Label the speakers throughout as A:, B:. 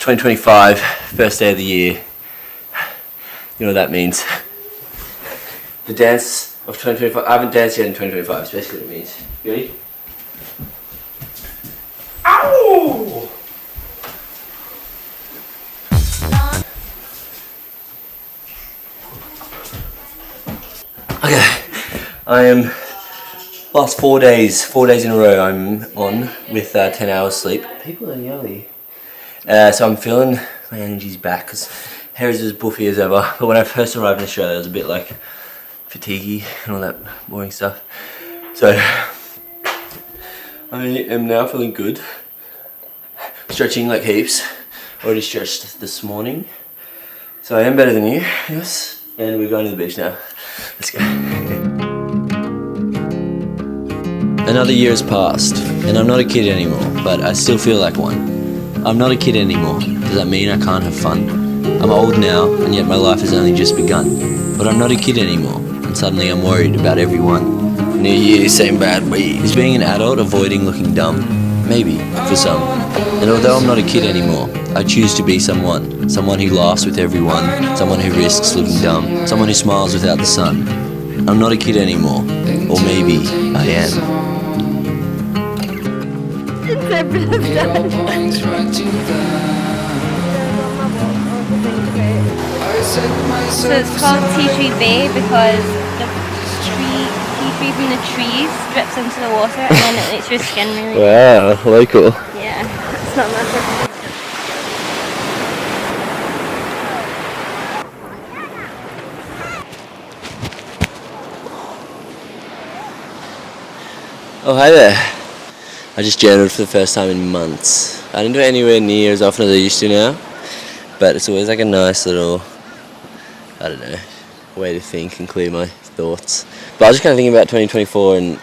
A: 2025, first day of the year. You know what that means. The dance of 2025. I haven't danced yet in 2025, it's basically what it means. You ready? Ow! Okay, I am last 4 days in a row I'm on with 10 hours sleep. People are yelly. So I'm feeling my energy's back because hair is as buffy as ever. But when I first arrived in Australia, I was a bit like fatiguey and all that boring stuff. So I am now feeling good. Stretching like heaps. Already stretched this morning. So I am better than you, yes. And we're going to the beach now. Let's go. Another year has passed, and I'm not a kid anymore, but I still feel like one. I'm not a kid anymore. Does that mean I can't have fun? I'm old now, and yet my life has only just begun. But I'm not a kid anymore, and suddenly I'm worried about everyone. New Year, same bad week. Is being an adult avoiding looking dumb? Maybe, for some. And although I'm not a kid anymore, I choose to be someone. Someone who laughs with everyone. Someone who risks looking dumb. Someone who smiles without the sun. I'm not a kid anymore. Or maybe I am.
B: So it's called tea tree bay because the tea tree from the trees drips into the water and then it makes your skin really.
A: Wow, local.
B: Yeah, it's not massive.
A: Oh, hi there. I just journaled for the first time in months. I didn't do it anywhere near as often as I used to now, but it's always like a nice little, I don't know, way to think and clear my thoughts. But I was just kind of thinking about 2024, and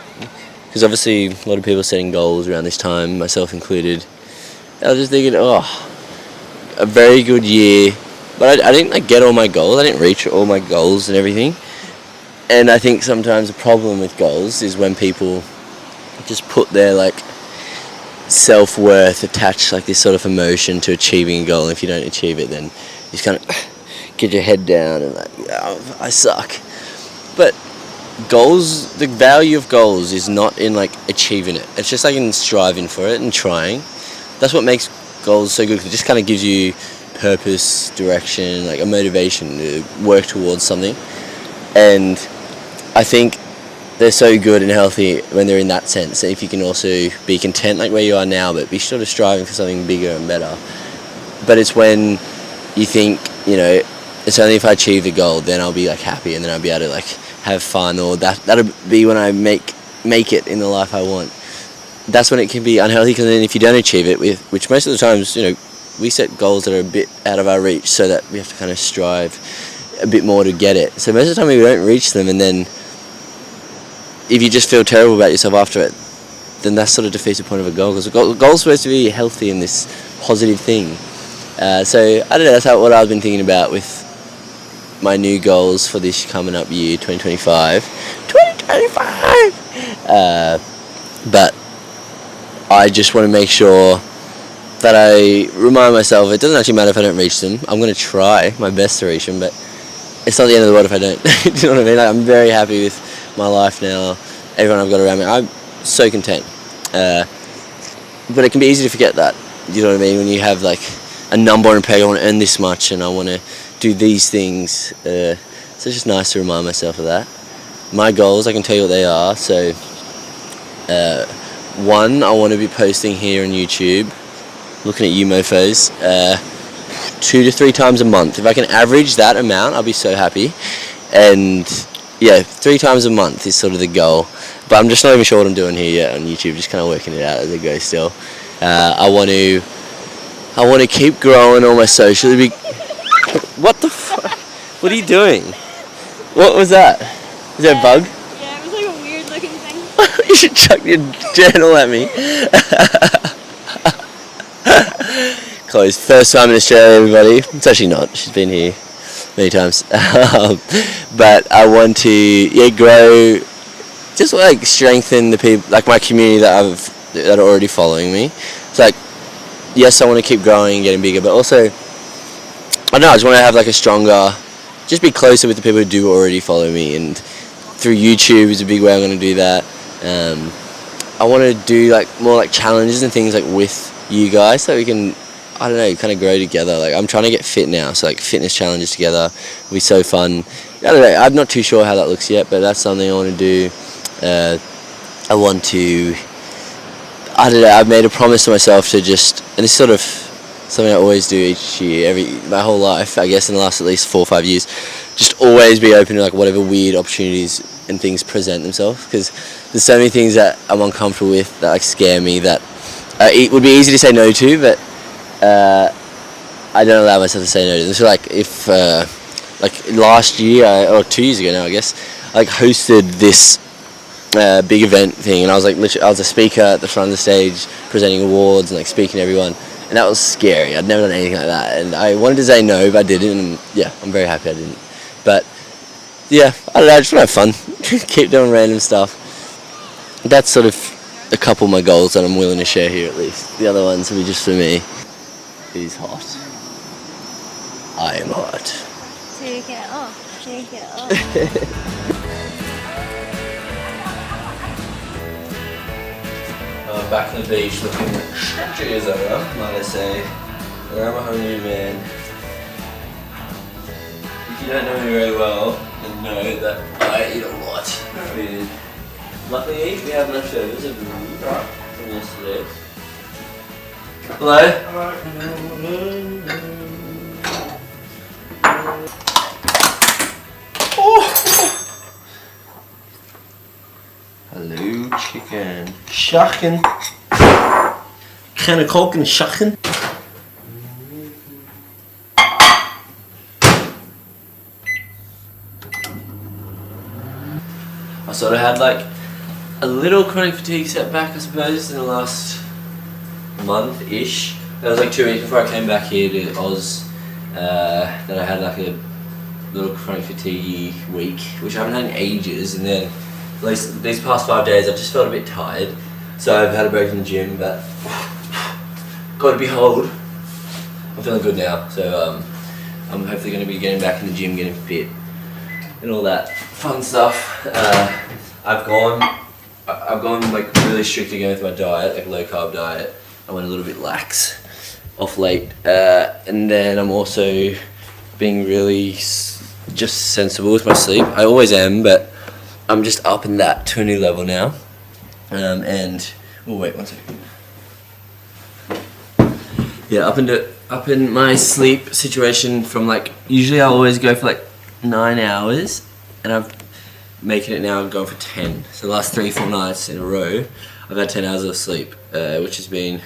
A: because obviously a lot of people are setting goals around this time, myself included. I was just thinking, a very good year, but I didn't like get all my goals. I didn't reach all my goals and everything. And I think sometimes the problem with goals is when people just put their like self-worth attached like this sort of emotion to achieving a goal, and if you don't achieve it then you just kind of get your head down and like, oh, I suck. But goals, the value of goals is not in like achieving it, it's just like in striving for it and trying. That's what makes goals so good, because it just kind of gives you purpose, direction, like a motivation to work towards something. And I think they're so good and healthy when they're in that sense. If you can also be content like where you are now, but be sort of striving for something bigger and better. But it's when you think, you know, it's only if I achieve the goal, then I'll be like happy, and then I'll be able to like have fun, or that'll be when I make it in the life I want. That's when it can be unhealthy, because then if you don't achieve it, which most of the times, you know, we set goals that are a bit out of our reach, so that we have to kind of strive a bit more to get it. So most of the time we don't reach them, and then if you just feel terrible about yourself after it, then that sort of defeats the point of a goal, because a goal's supposed to be healthy and this positive thing. So I don't know, that's what I've been thinking about with my new goals for this coming up year, 2025. But I just want to make sure that I remind myself it doesn't actually matter if I don't reach them. I'm going to try my best to reach them, but it's not the end of the world if I don't. Do you know what I mean? Like, I'm very happy with my life now, everyone I've got around me. I'm so content. But it can be easy to forget that. You know what I mean? When you have like a number on a peg, I want to earn this much and I want to do these things. So it's just nice to remind myself of that. My goals, I can tell you what they are. So, one, I want to be posting here on YouTube, looking at you mofos, 2 to 3 times a month. If I can average that amount, I'll be so happy. And yeah, 3 times a month is sort of the goal. But I'm just not even sure what I'm doing here yet on YouTube, just kind of working it out as I go still. I want to keep growing all my social. What the fuck? What are you doing? What was that? Is that a bug?
B: Yeah, it was like a weird looking thing.
A: You should chuck your journal at me. Chloe's first time in Australia, everybody. It's actually not. She's been here many times. But I want to grow, just like strengthen the people, like my community that are already following me. It's like yes, I want to keep growing and getting bigger, but also, I don't know, I just want to have like a stronger, just be closer with the people who do already follow me, and through YouTube is a big way I'm going to do that. I want to do like more like challenges and things like with you guys so we can, I don't know, kind of grow together. Like I'm trying to get fit now, so like fitness challenges together will be so fun. I don't know, I'm not too sure how that looks yet, but that's something I want to do. I want to, I don't know, I've made a promise to myself to just, and it's sort of something I always do each year, my whole life, I guess in the last at least 4 or 5 years, just always be open to like whatever weird opportunities and things present themselves, because there's so many things that I'm uncomfortable with that like scare me that it would be easy to say no to, but I don't allow myself to say no to them. So like if like last year or 2 years ago now I guess, I like hosted this big event thing, and I was like literally, I was a speaker at the front of the stage presenting awards and like speaking to everyone, and that was scary. I'd never done anything like that, and I wanted to say no but I didn't, and yeah, I'm very happy I didn't. But yeah, I don't know, I just want to have fun. Keep doing random stuff. That's sort of a couple of my goals that I'm willing to share here at least. The other ones will be just for me. It is hot. I am hot.
B: Take it off. Take it off.
A: Back on the beach looking stretchy as ever, might I say. And I'm a hungry man. If you don't know me very well, then know that I eat a lot of food. Luckily, we have leftovers of food from yesterday. Hello? Hello, chicken. Schachen. Can I cook and schachen? I sort of had like a little chronic fatigue setback, I suppose, in the last month-ish. That was like 2 weeks before I came back here to Oz, that I had like a little chronic fatigue week, which I haven't had in ages, and then at least these past 5 days I've just felt a bit tired, so I've had a break from the gym, but God to behold, I'm feeling good now, so I'm hopefully going to be getting back in the gym, getting fit, and all that fun stuff. I've gone like really strict again with my diet, like low carb diet. I went a little bit lax off late, and then I'm also being really just sensible with my sleep. I always am, but I'm just upping that to a new level now. And oh wait 1 second. Yeah, up in my sleep situation from like, usually I always go for like 9 hours, and I'm making it now going for 10. So the last 3-4 nights in a row I've had 10 hours of sleep, which has been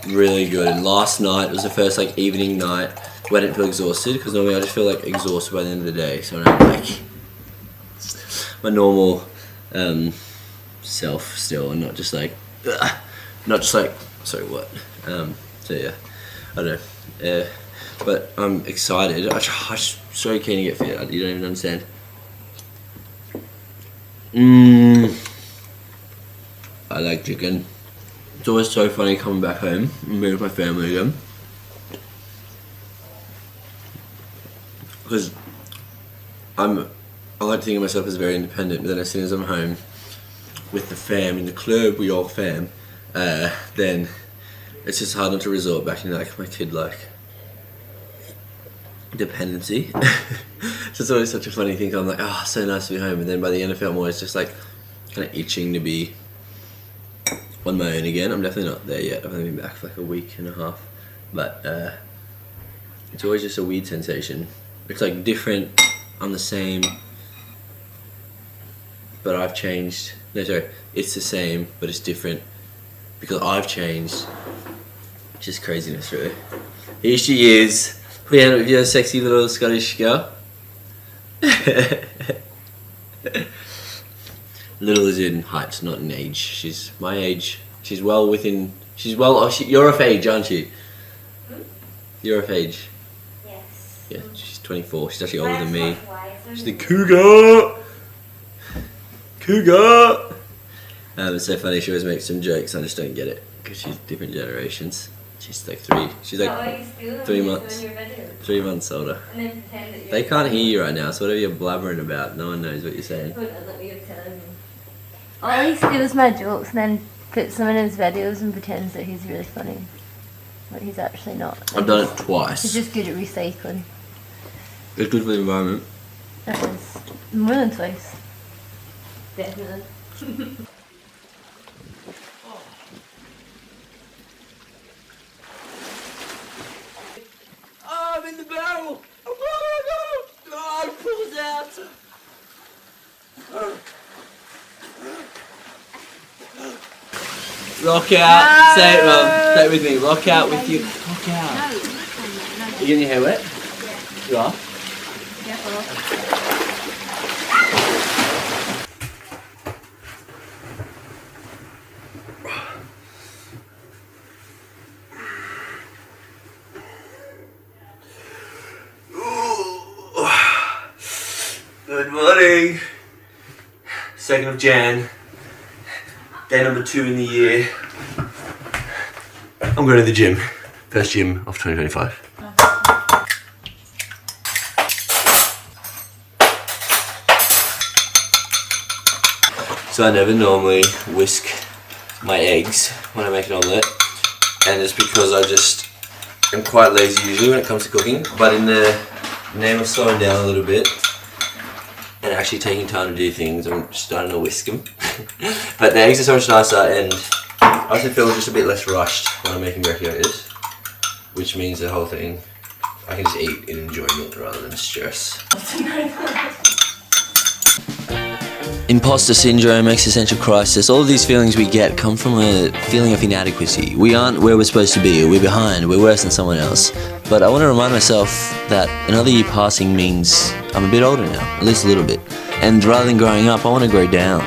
A: really good. And last night was the first like evening night where I didn't feel exhausted, because normally I just feel like exhausted by the end of the day. So I'm like my normal self still, and not just like sorry what. So yeah, I don't know. But I'm excited. I'm so keen to get fit. You don't even understand. I like chicken. It's always so funny coming back home and being with my family again, because I like to think of myself as very independent, but then as soon as I'm home with the fam in the club, we all fam, then it's just hard not to resort back into like my kid-like dependency. So it's always such a funny thing. I'm like, oh, so nice to be home, and then by the end of it, I'm always just like kind of itching to be on my own again. I'm definitely not there yet. I've only been back for like a week and a half, but it's always just a weird sensation. It's like different, I'm the same, but I've changed. No, sorry, it's the same, but it's different because I've changed. Just craziness, really. Here she is. Put your hand up with your sexy little Scottish girl. Little is in height, not in age. She's my age. She's well within. She's well. Oh, you're of age, aren't you? You're of age.
B: Yes.
A: Yeah, she's 24. She's actually older than me. She's the cougar. Cougar. It's so funny. She always makes some jokes. I just don't get it because she's different generations. She's like 3. She's like 3 months. 3 months older. They can't hear you right now, so whatever you're blabbering about, no one knows what you're saying.
B: Ollie steals my jokes and then puts them in his videos and pretends that he's really funny. But he's actually not.
A: I've done it twice.
B: He's just good at recycling.
A: It's good for the environment.
B: It is. More than twice. Definitely.
A: Oh, I'm in the barrel! Oh, it pulls out! Rock out. No. Say it, Mum. Say it with me. Rock out with you. Rock out. No. You getting your hair wet? Yeah. You are? Good morning. 2nd of Jan. Day number 2 in the year. I'm going to the gym. First gym of 2025. So I never normally whisk my eggs when I make an omelette, and it's because I just am quite lazy usually when it comes to cooking, but in the name of slowing down a little bit and actually taking time to do things, I'm starting to whisk them. But the eggs are so much nicer, and I also feel just a bit less rushed when I'm making brekkie like this, which means the whole thing I can just eat in enjoyment rather than stress. Imposter syndrome, existential crisis, all of these feelings we get come from a feeling of inadequacy. We aren't where we're supposed to be, or we're behind, we're worse than someone else. But I want to remind myself that another year passing means I'm a bit older now, at least a little bit. And rather than growing up, I want to grow down.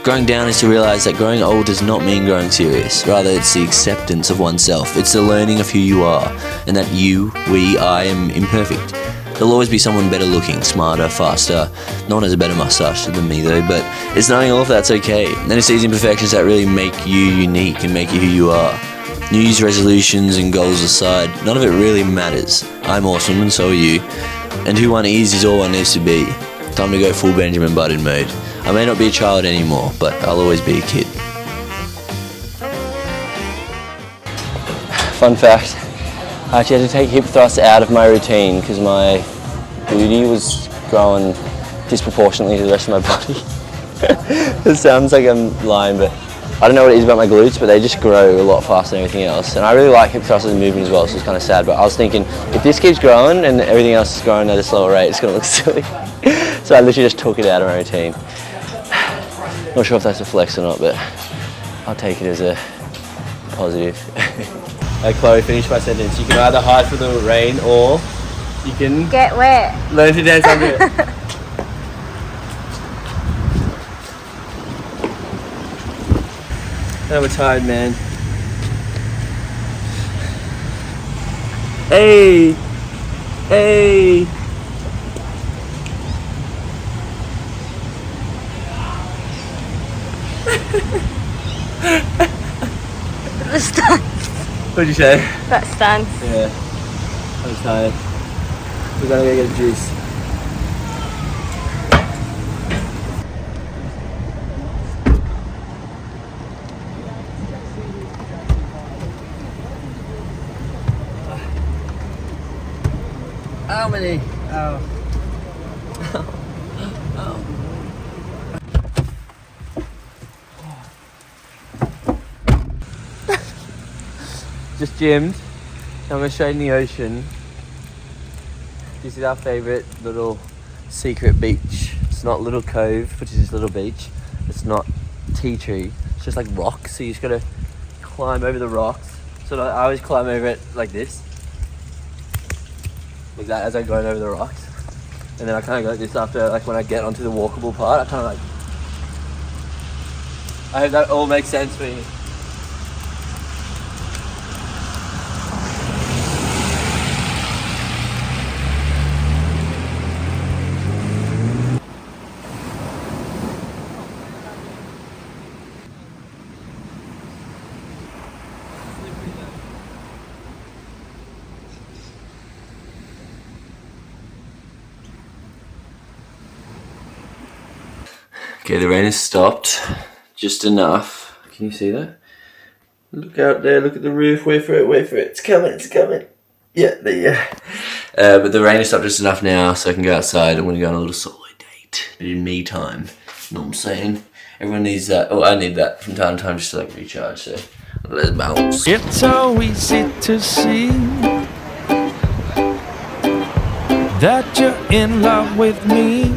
A: Growing down is to realize that growing old does not mean growing serious. Rather, it's the acceptance of oneself. It's the learning of who you are, and that I am imperfect. There'll always be someone better looking, smarter, faster. No one has a better mustache than me though, but it's knowing all of that's okay. And it's these imperfections that really make you unique and make you who you are. New Year's resolutions and goals aside, none of it really matters. I'm awesome and so are you. And who one is all one needs to be. Time to go full Benjamin Button mode. I may not be a child anymore, but I'll always be a kid. Fun fact. I actually had to take hip thrusts out of my routine because my booty was growing disproportionately to the rest of my body. It sounds like I'm lying, but I don't know what it is about my glutes, but they just grow a lot faster than everything else. And I really like hip thrusters and movement as well, so it's kind of sad. But I was thinking, if this keeps growing and everything else is growing at a slower rate, it's going to look silly. So I literally just took it out of my routine. Not sure if that's a flex or not, but I'll take it as a positive. Hey Chloe, finish my sentence. You can either hide from the rain or you can
B: get wet.
A: Learn to dance under it. Now we're tired, man. Hey! Hey!
B: The stance.
A: What'd you say?
B: That stance.
A: Yeah. I'm tired. We're gonna go get a juice. How many? Oh. Just gymmed. I'm gonna show you in the ocean. This is our favourite little secret beach. It's not Little Cove, which is this little beach. It's not tea tree. It's just like rocks. So you just gotta climb over the rocks. So I always climb over it like this. Like that as I'm going over the rocks. And then I kind of go like this after, like when I get onto the walkable part. I kind of like... I hope that all makes sense for you. Okay, the rain has stopped. Just enough. Can you see that? Look out there, look at the roof, wait for it, it's coming. Yeah, there you go. But the rain has stopped just enough now so I can go outside. I'm going to go on a little solo date. In me time. You know what I'm saying? Everyone needs that. Oh, I need that from time to time just to like recharge, so let's bounce.
C: It's so easy to see that you're in love with me.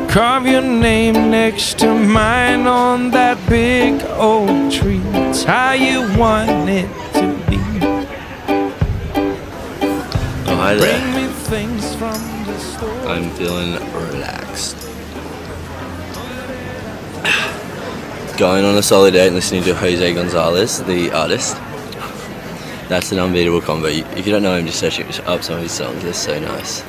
C: Carve your name next to mine on that big old tree. It's how you want it to be.
A: Oh, hi there.
C: Bring me things from the store.
A: I'm feeling relaxed. Going on a solo date and listening to Jose Gonzalez, the artist. That's an unbeatable combo. If you don't know him, just search up some of his songs. They're so nice.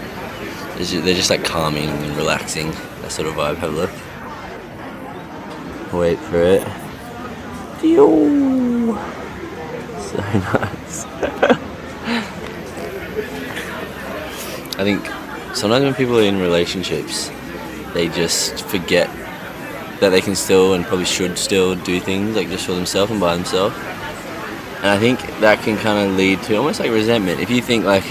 A: They're just like calming and relaxing. That sort of vibe. Have a look. Wait for it. So nice. I think sometimes when people are in relationships, they just forget that they can still and probably should still do things like just for themselves and by themselves. And I think that can kind of lead to almost like resentment. If you think like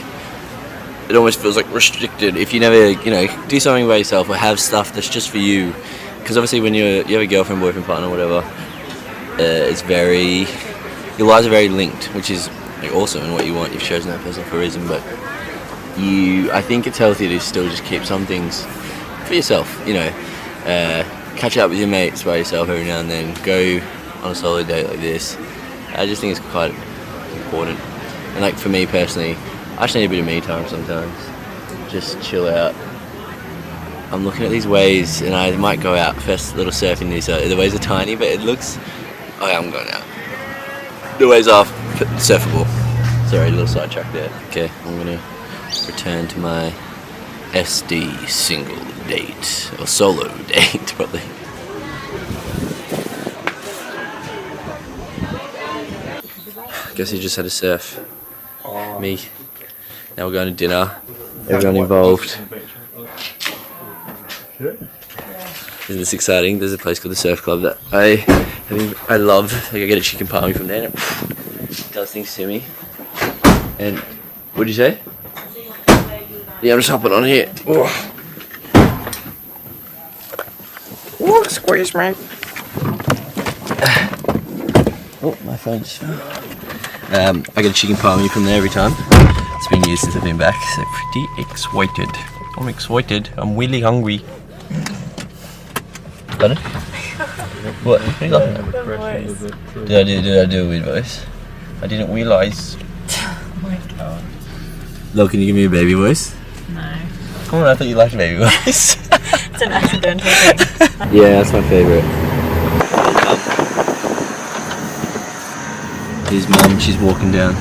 A: it almost feels like restricted if you never, do something by yourself or have stuff that's just for you. Because obviously when you have a girlfriend, boyfriend, partner, whatever, it's your lives are very linked, which is like awesome and what you want. You've chosen that person for a reason, but I think it's healthy to still just keep some things for yourself. Catch up with your mates by yourself every now and then. Go on a solo date like this. I just think it's quite important. And like for me personally, I just need a bit of me time sometimes. Just chill out. I'm looking at these waves and I might go out. First little surf in Noosa. The waves are tiny, but it looks... Oh yeah, I'm going out. The waves are surfable. Sorry, a little sidetrack there. Okay, I'm going to return to my SD single date. Or solo date, probably. Guess he just had a surf. Me. Now we're going to dinner. Everyone involved. Isn't this exciting? There's a place called the Surf Club that I love. Like I get a chicken palmy from there and it does things to me. And what'd you say? Yeah, I'm just hopping on here. Oh, squeeze, mate. Oh, my phone just fell. I get a chicken palmy from there every time. It's been years since I've been back, so pretty excited. I'm excited. I'm really hungry. Got it? What? What are you laughing at? Did I do a weird voice? I didn't realise.
D: Oh my god.
A: Lo, can you give me a baby voice?
D: No.
A: Come on, I thought you liked a baby voice.
D: It's an accidental thing.
A: Yeah, that's my favourite. His mum, she's walking down.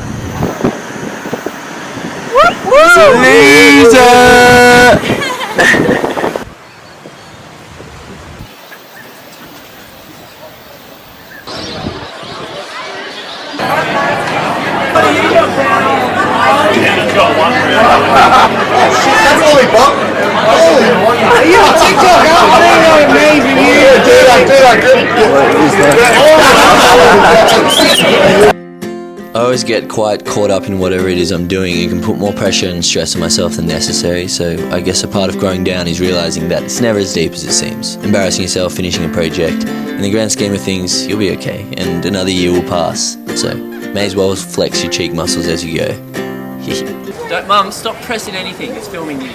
A: Noosa!
E: That's all we got. Yeah, TikTok. How amazing you do
A: I always get quite caught up in whatever it is I'm doing. It can put more pressure and stress on myself than necessary, so I guess a part of growing down is realising that it's never as deep as it seems. Embarrassing yourself finishing a project, in the grand scheme of things, you'll be okay, and another year will pass, so may as well flex your cheek muscles as you go. Don't, Mum, stop pressing anything, it's filming you.